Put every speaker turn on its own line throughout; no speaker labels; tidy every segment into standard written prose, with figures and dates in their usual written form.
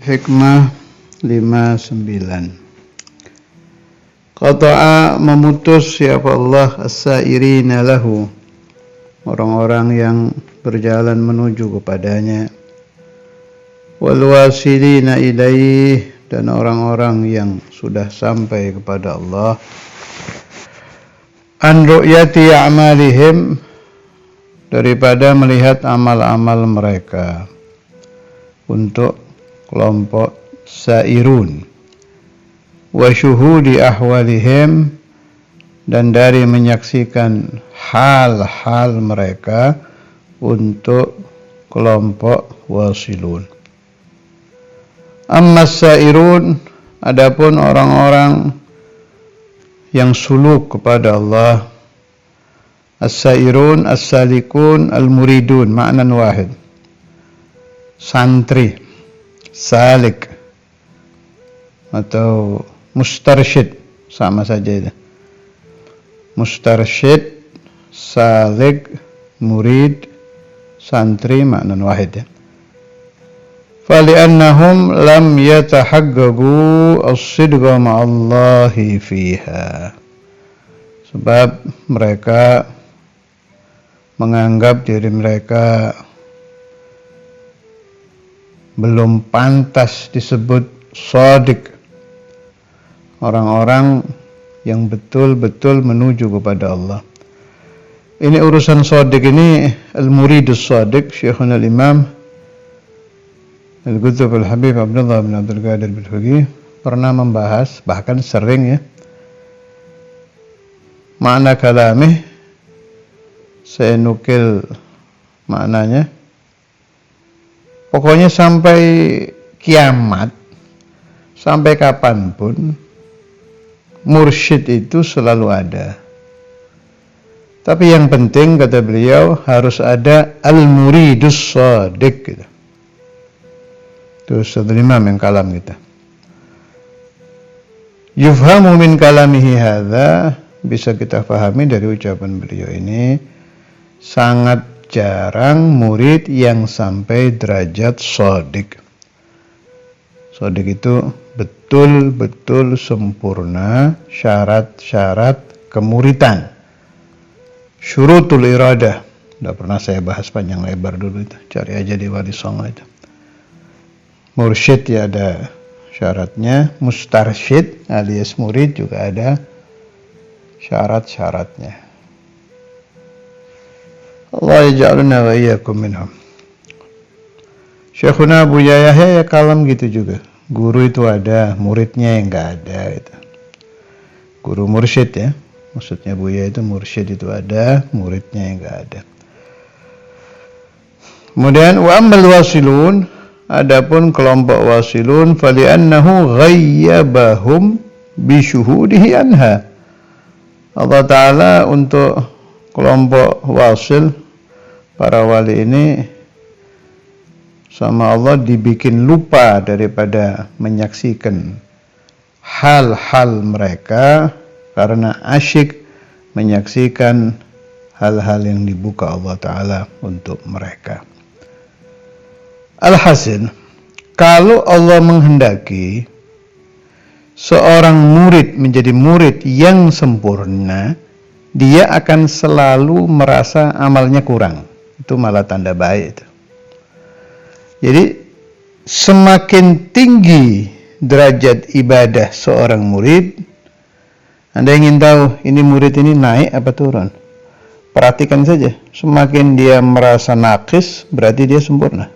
Hikmah 59. Qata'a memutus siapa Allah as-sairina lahu, orang-orang yang berjalan menuju kepadanya, wal wasilina ilaih, dan orang-orang yang sudah sampai kepada Allah, an ru'yati a'malihim, daripada melihat amal-amal mereka, untuk kelompok sairun, wa syuhudi ahwalihim, dan dari menyaksikan hal-hal mereka untuk kelompok wasilun. Amma sairun, adapun orang-orang yang suluk kepada Allah, as-sairun, as-salikun, al-muridun, ma'nan wahid. Santri, salik, atau mustarsyid, sama saja itu. Mustarsyid, salik, murid, santri, ma'nan wahid ya. Fali'annahum lam yatahaqqaqu as-sidqa ma'allahi fiha, sebab mereka menganggap diri mereka belum pantas disebut shadiq, orang-orang yang betul-betul menuju kepada Allah. Ini urusan shadiq ini, al-muridus shadiq, Syekhuna al-Imam Al-Qutb al-Habib Abdullah bin Abdul Qadir Bil-Fiqih pernah membahas, bahkan sering ya, makna kalamih. Saya nukil maknanya. Pokoknya sampai kiamat, sampai kapanpun, mursyid itu selalu ada. Tapi yang penting, kata beliau, harus ada al-muridus shadiq gitu. Itu Ustadz Imam yang kalam kita. Yufhamu min kalamihi hadza, bisa kita pahami dari ucapan beliau ini, sangat jarang murid yang sampai derajat shadiq. Shadiq itu betul-betul sempurna syarat-syarat kemuridan. Syurutul iradah, udah pernah saya bahas panjang lebar dulu itu, cari aja di Wali Songo itu. Mursyid ya ada syaratnya, mustarsyid alias murid juga ada syarat-syaratnya. Allah yaj'aluna wa iyyakum minhum. Syekhuna Abu Yahya ya kalam gitu juga. Guru itu ada, muridnya yang enggak ada gitu. Guru mursyid ya. Maksudnya Buya itu mursyid itu ada, muridnya yang enggak ada. Kemudian wa ammal wasilun, adapun kelompok wasilun, fali'annahu ghayyabahum bi syuhudihi anha. Allah Ta'ala untuk kelompok wasil, para wali ini sama Allah dibikin lupa daripada menyaksikan hal-hal mereka, karena asyik menyaksikan hal-hal yang dibuka Allah Ta'ala untuk mereka. Alhasil, kalau Allah menghendaki seorang murid menjadi murid yang sempurna, dia akan selalu merasa amalnya kurang. Itu malah tanda baik itu. Jadi semakin tinggi derajat ibadah seorang murid, Anda ingin tahu ini murid ini naik apa turun? Perhatikan saja, semakin dia merasa naqis, berarti dia sempurna.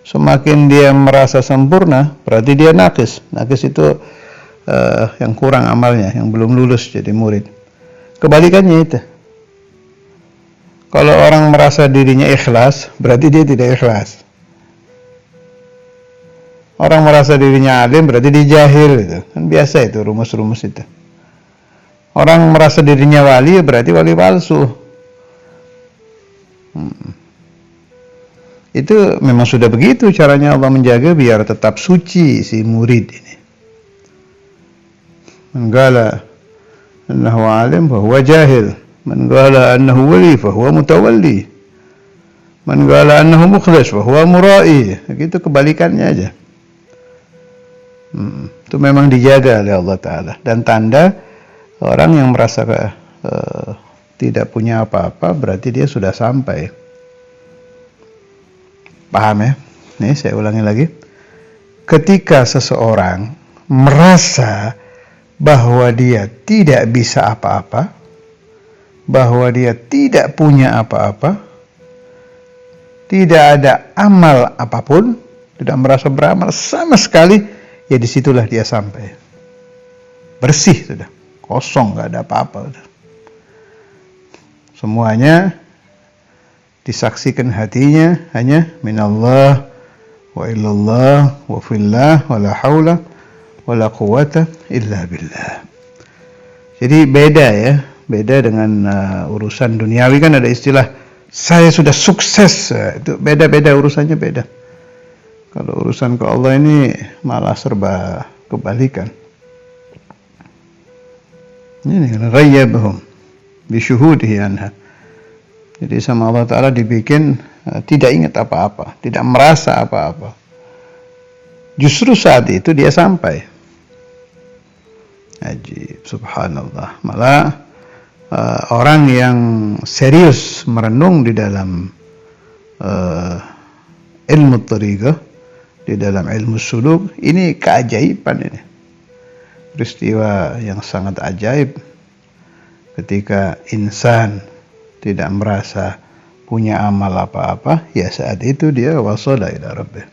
Semakin dia merasa sempurna, berarti dia naqis. Naqis itu yang kurang amalnya, yang belum lulus jadi murid. Kebalikannya itu. Kalau orang merasa dirinya ikhlas, berarti dia tidak ikhlas. Orang merasa dirinya alim, berarti dia jahil itu. Kan biasa itu rumus-rumus itu. Orang merasa dirinya wali, berarti wali palsu. Itu memang sudah begitu caranya Allah menjaga biar tetap suci si murid ini. Man qala annahu alim fa huwa jahil, man qala annahu wali fa huwa mutawalli. Man qala annahu mukhlis wa huwa mura'i. Gitu kebalikannya aja. Itu memang dijaga oleh Allah Ta'ala. Dan tanda orang yang merasa tidak punya apa-apa berarti dia sudah sampai. Paham ya? Nih saya ulangi lagi. Ketika seseorang merasa bahwa dia tidak bisa apa-apa, bahwa dia tidak punya apa-apa, tidak ada amal apapun, tidak merasa beramal sama sekali, ya disitulah dia sampai. Bersih sudah, kosong, nggak ada apa-apa. Semuanya disaksikan hatinya hanya minallah wa illallah wa fillah wa la haula wa la quwata illa billah. Jadi beda ya, beda dengan urusan duniawi kan ada istilah saya sudah sukses, itu beda-beda urusannya beda. Kalau urusan ke Allah ini malah serba kebalikan. Ini ghayyabahum bi syuhudihi anha. Jadi sama Allah Ta'ala dibikin tidak ingat apa-apa, tidak merasa apa-apa. Justru saat itu dia sampai. Ajib, subhanallah. Malah orang yang serius merenung di dalam ilmu thariqah, di dalam ilmu suluk, ini keajaiban ini. Peristiwa yang sangat ajaib ketika insan tidak merasa punya amal apa-apa, ya saat itu dia wasala ila rabbih.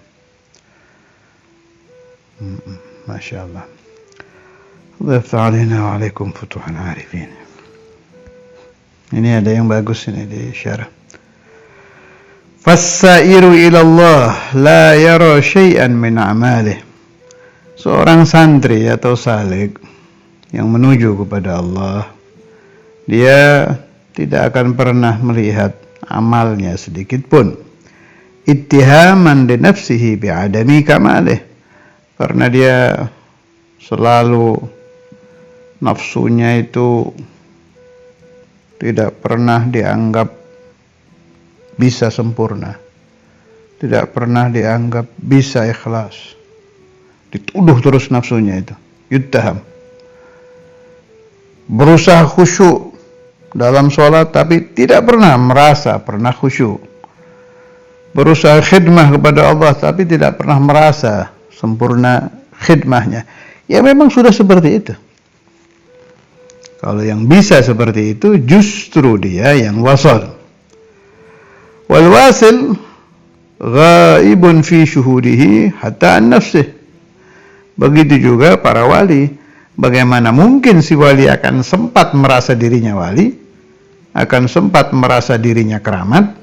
Masya Allah. Allah yaftah alaina wa alaikum futuhan arifin. Ini ada yang bagus ini di syarah. Fassairu ila Allah la yara syai'an min a'malih. Seorang santri atau salik yang menuju kepada Allah, dia tidak akan pernah melihat amalnya sedikit pun. Ittihaman li nafsihi bi'adami kamalih. Karena dia selalu nafsunya itu tidak pernah dianggap bisa sempurna, tidak pernah dianggap bisa ikhlas. Dituduh terus nafsunya itu, yuttaham. Berusaha khusyuk dalam sholat tapi tidak pernah merasa pernah khusyuk. Berusaha khidmah kepada Allah tapi tidak pernah merasa sempurna khidmahnya. Ya memang sudah seperti itu. Kalau yang bisa seperti itu justru dia yang wasal. Wal wasil ghaibun fi syuhudihi hatta an nafsih. Begitu juga para wali. Bagaimana mungkin si wali akan sempat merasa dirinya wali, akan sempat merasa dirinya keramat,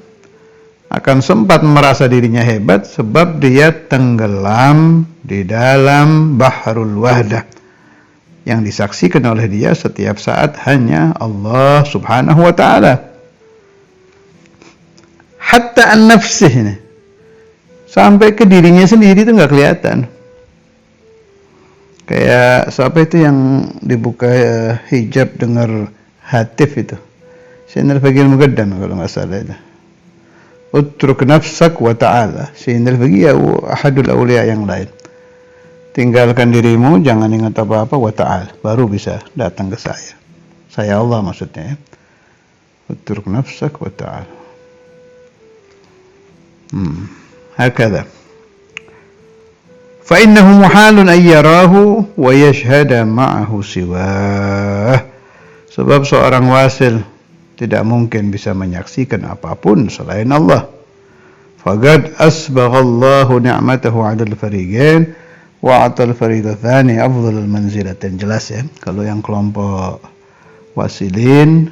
akan sempat merasa dirinya hebat sebab dia tenggelam di dalam bahrul wahdah. Yang disaksikan oleh dia setiap saat hanya Allah subhanahu wa ta'ala. Hatta an-nafsih ini. Sampai ke dirinya sendiri itu nggak kelihatan. Kayak siapa itu yang dibuka hijab dengar hatif itu. Sayyidina al-Faqih al-Muqaddam kalau nggak salah itu. Utruk nafsak wa ta'ala. Sayyidina al-Faqih ahadul awliya yang lain. Tinggalkan dirimu, jangan ingat apa-apa, wa ta'ala, baru bisa datang ke saya. Saya Allah maksudnya ya. Utruk nafsak wa ta'ala. Hakadha. Fa innahu muhalun an yarahu wa yashhada ma'ahu siwah. Sebab seorang wasil tidak mungkin bisa menyaksikan apapun selain Allah. Faqad asbaghallahu ni'matahu 'alal fariqain wa atal fariqah tsani afdhalul manzilatin. Jelas ya, kalau yang kelompok wasilin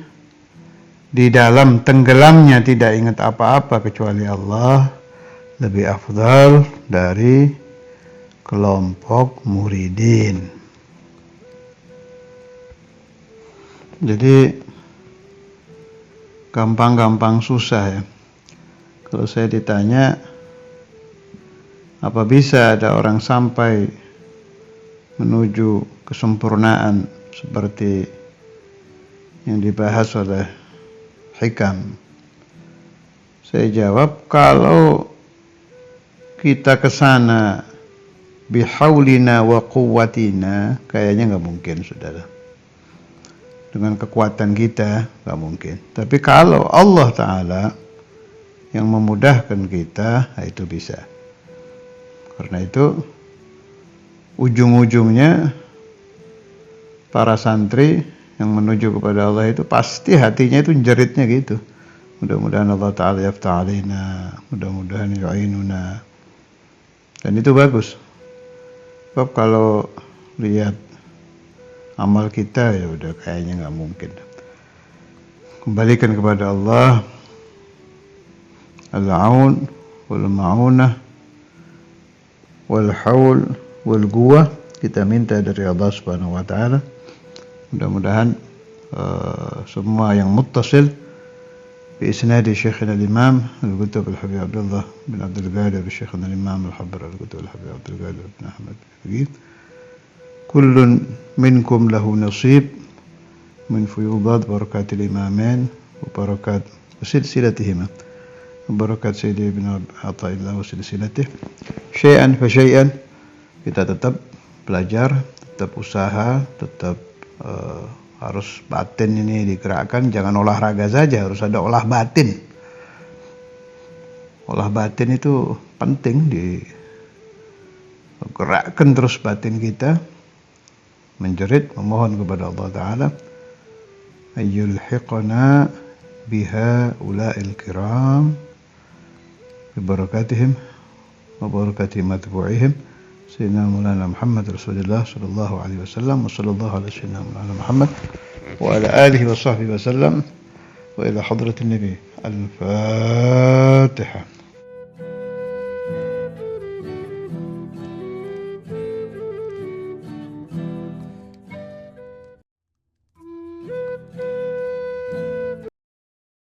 di dalam tenggelamnya tidak ingat apa-apa kecuali Allah lebih afdal dari kelompok muridin. Jadi gampang-gampang susah ya. Kalau saya ditanya apa bisa ada orang sampai menuju kesempurnaan seperti yang dibahas oleh Hikam Saya jawab, kalau kita ke sana bihaulina wa quwwatina, kayaknya nggak mungkin, saudara. Dengan kekuatan kita nggak mungkin. Tapi kalau Allah Ta'ala yang memudahkan kita, itu bisa. Karena itu ujung-ujungnya para santri yang menuju kepada Allah itu pasti hatinya itu jeritnya gitu. Mudah-mudahan Allah Ta'ala yaftah alaina, mudah-mudahan yu'inuna. Dan itu bagus. Sebab kalau lihat amal kita, ya udah kayaknya nggak mungkin. Kembalikan kepada Allah, al-aun wal ma'unah wal haul wal quwwah, kita minta dari Allah Subhanahu wa taala. Mudah-mudahan semua yang muttasil bi isnadi Syekhina al-Imam Al-Qutb Al-Habib Abdullah bin Abdul Qadir Syekhina al-Imam Al-Habr Al-Qutb Al-Habib Abdul Qadir bin Ahmad Al-Habib, kullun minkum lahu nasib min fuyudat barakatil imamain wa barakat silsilatihima wa barakat Sayyidi ibn Athaillah wa silsilatih. Syai'an fa syai'an, kita tetap belajar, tetap usaha, tetap harus batin ini digerakkan. Jangan olahraga saja, harus ada olah batin. Olah batin itu penting, digerakkan terus batin kita, menjerit, memohon kepada Allah Ta'ala ayyulhiqana biha ula'il kiram bibarakatihim wa barakati matbu'ihim Sayyidina Maulana Muhammad Rasulullah sallallahu alaihi wasallam wa sallallahu ala Sayyidina Maulana Muhammad wa ala alihi wa sahbihi wasallam wa ila hadratin Nabi. Al-Fatiha.